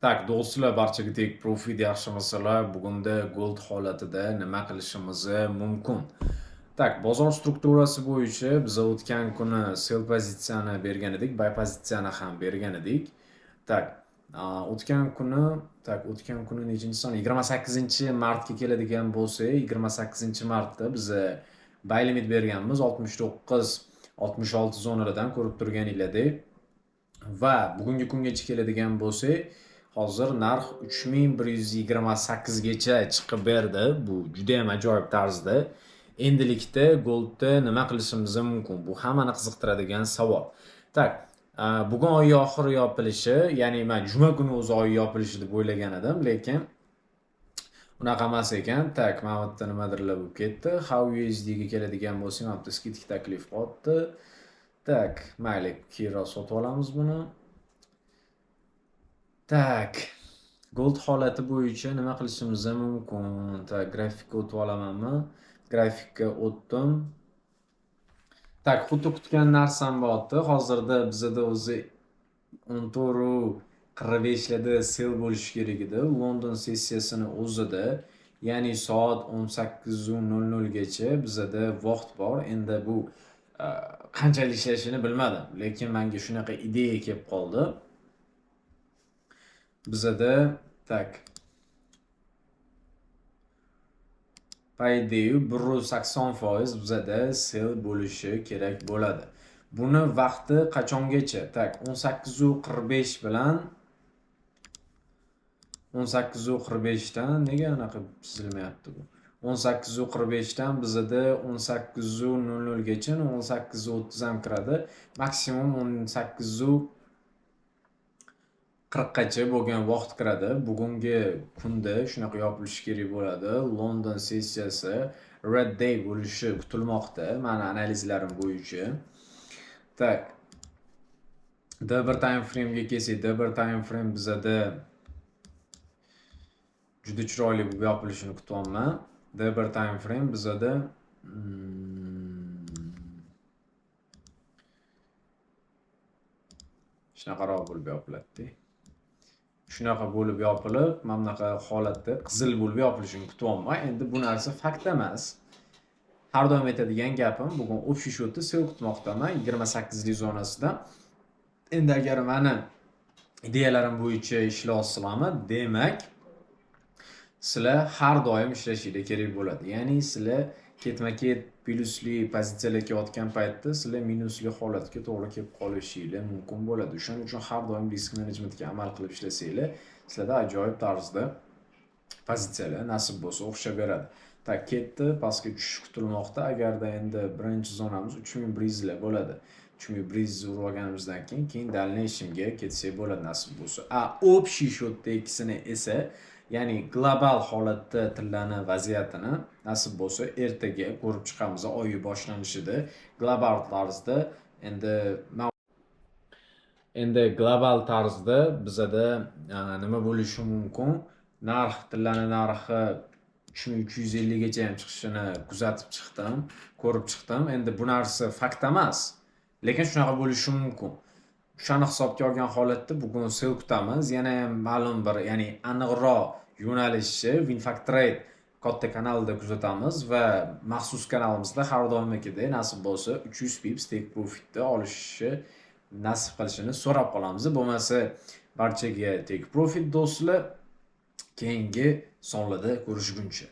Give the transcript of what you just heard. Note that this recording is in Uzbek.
Tak, do'stlar, barchaga tek profit yaxshimisalar, bugunda gold holatida nima qilishimiz mumkin? Tak, bozor strukturasi bo'yicha biz o'tgan kuni sell pozitsiyani bergan edik, buy pozitsiyani ham bergan edik. Tak, o'tgan kuni nechinchi son? 28-martga keladigan bo'lsak, 28-martda biz buy limit berganmiz 69-66 zonalaridan ko'rib turganinglardek. Va bugungi kungacha keladigan bo'lsak, hozir narx 3128 gacha chiqib berdi. Bu juda ham ajoyib tarzda. Endilikda goldda nima qilishimiz mumkin? Bu hammani qiziqtiradigan savol. Tak, bugun oy oxiri yopilishi, ya'ni men juma kuni o'zi oy yopilishi deb o'ylagan edim, lekin unaqa emas ekan. Tak, mana bu yerda nimadirlar bo'lib ketdi. How USD ga keladigan bo'lsak, mana bu yerda skitik taklif qilyapti. Tak, mayli, keyinroq sotib olamiz buni. Tak, gold holati bo'yicha nima qilishimiz mumkin? Tak, grafikka o'tib olamanmi? Grafikka o'tdim. Tak, xuddi kutgan narsam bo'lyapti. Hozirda bizda o'zi 14:45 larda sell bo'lishi kerak edi. London sessiyasini o'zida, ya'ni soat 18:00 gacha bizda vaqt bor. Endi bu qanchalik ishlashini bilmadim, lekin menga shunaqa ideya kelib qoldi. Bizda tak, paydeyu 180% bizda sell bo'lishi kerak bo'ladi. Buni vaqti qachongacha? Tak, 18:45 bilan 18:45 dan nega anaqa chizilmayapti bu? 18:45 dan bizda 18:00 gacha, 18:30 ham kiradi. Maksimum 18:40 gacha bo'lgan vaqt kiradi. Bugungi kunda shunaqa yopilishi kerak bo'ladi. London sessiyasi red day bo'lishi kutilmoqda, meni analizlarim bo'yicha. Tak, D1 time frame ga kelsak, D1 time frame bizda juda chiroyli bo'lib yopilishini kutyapman. D1 time frame bizda shunaqaroq bo'lib yopiladi. Shunaqa bo'lib yopilib, mana bunaqa holatda qizil bo'lib yopilishini kutyapman. Endi bu narsa fakt emas. Har doim aytadigan gapim, bugun общий счётda sell kutmoqdaman 28 lik zonasida. Endi agar meni ideyalarim bo'yicha ishlasizlarmi, demak sizlar har doim ishlashinglar kerak bo'ladi. Ya'ni sizlar ketma-ket plyusli pozitsiyalar kelayotgan paytda sizlar minusli holatga to'g'ri kelib qolishinglar mumkin bo'ladi. Shuning uchun har doim risk menejmentga amal qilib ishlasanglar, sizlarda ajoyib tarzda pozitsiyalar nasib bo'lsa o'xshab beradi. Tak, ketdi, pastga tushish kutilmoqda. Agarda endi birinchi zonamiz 3100 lar bo'ladi. 3100 urib olganimizdan keyin dalnishimga ketsak bo'ladi nasib bo'lsa. Общий счётda ikkisini esa, ya'ni global holatda tillani vaziyatini nasib bo'lsa ertaga ko'rib chiqamiz. Oy boshlanishida global tarzda endi global tarzda bizda nima bo'lishi mumkin? Narx, tillani narxi 3350 gacha ham chiqishini kuzatib chiqdim, ko'rib chiqdim. Endi bu narsa fakt emas, lekin shunaqa bo'lishi mumkin. Shuni hisobga olgan holatda bugun sell kutamiz. Yana ham ma'lum bir, ya'ni aniqroq yo'nalishni Winfact Trade katta kanalida kuzatamiz va maxsus kanalimizda har doimgidek nasib bo'lsa 300 pips take profitni olishni nasib qilishini so'rab qolamiz. Bo'lmasa barchaga take profit do'stlar. Keyingi sonlarda ko'rishguncha.